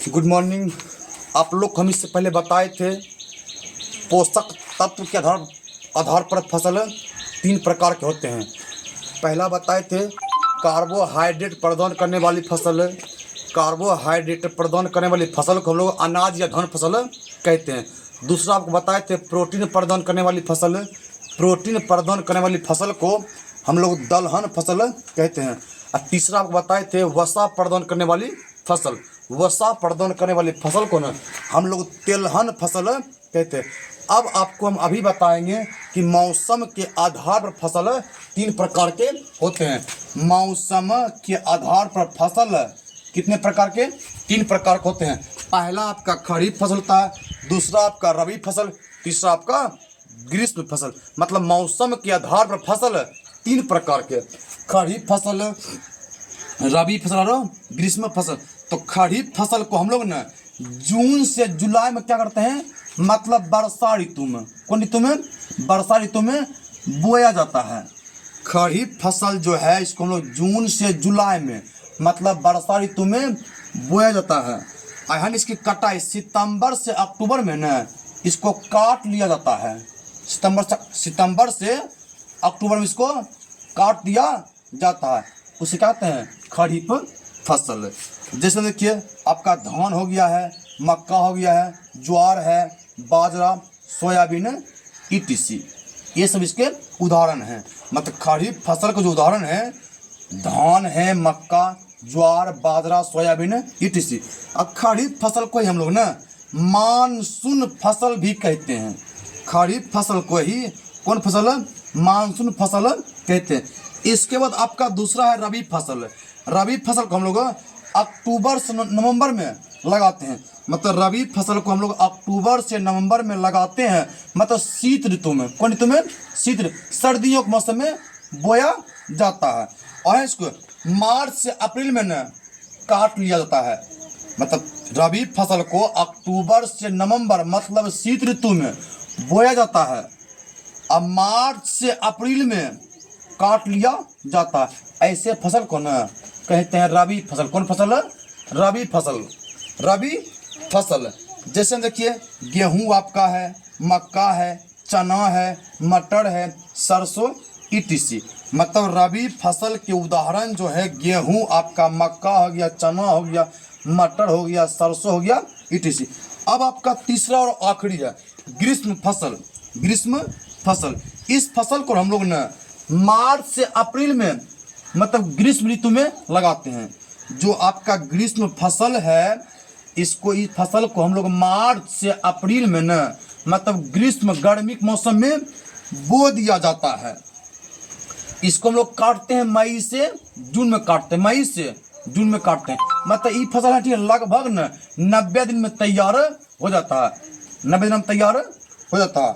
Good morning. आप लोग को हम इससे पहले बताए थे पोषक तत्व के आधार पर फसल 3 प्रकार के होते हैं। पहला बताए थे कार्बोहाइड्रेट प्रदान करने वाली फसल। कार्बोहाइड्रेट प्रदान करने वाली फसल को हम लोग अनाज या धान फसल कहते हैं। दूसरा आपको बताए थे प्रोटीन प्रदान करने वाली फसल। प्रोटीन प्रदान करने वाली फसल को हम लोग दलहन फसल कहते हैं। और तीसरा आपको बताए थे वसा प्रदान करने वाली फसल। वसा प्रदान करने वाली फसल को ना हम लोग तेलहन फसल कहते हैं। अब आपको हम अभी बताएंगे कि मौसम के आधार पर फसल 3 प्रकार के होते हैं। मौसम के आधार पर फसल कितने प्रकार के? 3 प्रकार के होते हैं। पहला आपका खरीफ फसल होता है, दूसरा आपका रबी फसल, तीसरा आपका ग्रीष्म फसल। मतलब मौसम के आधार पर फसल 3 प्रकार के, खरीफ फसल, रबी फसल और ग्रीष्म फसल। तो खरीफ फसल को हम लोग ना जून से जुलाई में क्या करते हैं, मतलब वर्षा ऋतु में। कौन ऋतु में? वर्षा ऋतु में बोया जाता है। खरीफ फसल जो है इसको हम लोग जून से जुलाई में मतलब वर्षा ऋतु में बोया जाता है। और इसकी कटाई सितंबर से अक्टूबर में ना इसको काट लिया जाता है। सितंबर से अक्टूबर में इसको काट दिया जाता है। उसे कहते हैं खरीफ फसल। जैसे देखिए आपका धान हो गया है, मक्का हो गया है, ज्वार है, बाजरा, सोयाबीन, ईटीसी, ये सब इसके उदाहरण हैं। मतलब खरीफ फसल के जो उदाहरण है धान है, मक्का, ज्वार, बाजरा, सोयाबीन, ईटीसी। अब खरीफ फसल को ही हम लोग ना मानसून फसल भी कहते हैं। खरीफ फसल को ही कौन फसल? मानसून फसल कहते हैं। इसके बाद आपका दूसरा है रबी फसल। रबी फसल को हम लोग अक्टूबर से नवंबर में लगाते हैं। मतलब रबी फसल को हम लोग अक्टूबर से नवंबर में लगाते हैं, मतलब शीत ऋतु में। कौन ऋतु में? शीत ऋतु, सर्दियों के मौसम में बोया जाता है। और इसको मार्च से अप्रैल में न काट लिया जाता है। मतलब रबी फसल को अक्टूबर से नवंबर मतलब शीत ऋतु में बोया जाता है, अब मार्च से अप्रैल में काट लिया जाता है। ऐसे फसल को ना कहते हैं रबी फसल। कौन फसल? रबी फसल। रबी फसल जैसे देखिए गेहूं आपका है, मक्का है, चना है, मटर है, सरसों, ईटीसी। मतलब रबी फसल के उदाहरण जो है गेहूं आपका, मक्का हो गया, चना हो गया, मटर हो गया, सरसों हो गया, ईटीसी। अब आपका तीसरा और आखिरी है ग्रीष्म फसल। ग्रीष्म फसल, इस फसल को हम लोग ना मार्च से अप्रैल में मतलब ग्रीष्म ऋतु में लगाते हैं। जो आपका ग्रीष्म फसल है इसको, इस फसल को हम लोग मार्च से अप्रैल में न मतलब ग्रीष्म गर्मी के मौसम में बो दिया जाता है। इसको हम लोग काटते हैं मई से जून में काटते हैं, मई से जून में काटते हैं। मतलब ये फसल है लगभग न 90 दिन में तैयार हो जाता है। 90 दिन में तैयार हो जाता है।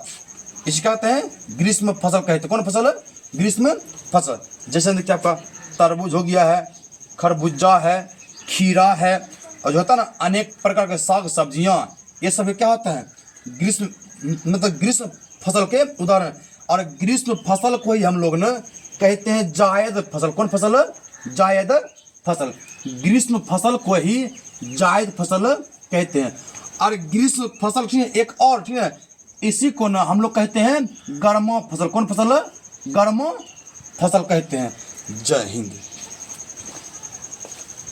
इसे कहते हैं ग्रीष्म फसल कहते हैं। कौन फसल? ग्रीष्म फसल। जैसे देखिए आपका तरबूज हो गया है, खरबूजा है, खीरा है, और जो होता है ना अनेक प्रकार के साग सब्जियां, ये सब क्या होता है? ग्रीष्म मतलब ग्रीष्म फसल के उदाहरण। और ग्रीष्म फसल को ही हम लोग ना कहते हैं जायद फसल। कौन फसल? जायद फसल। ग्रीष्म फसल को ही जायद फसल कहते हैं। और ग्रीष्म फसल एक और ठीक है, इसी को ना हम लोग कहते हैं गर्म फसल। कौन फसल? गर्म फसल कहते हैं। जय हिंद।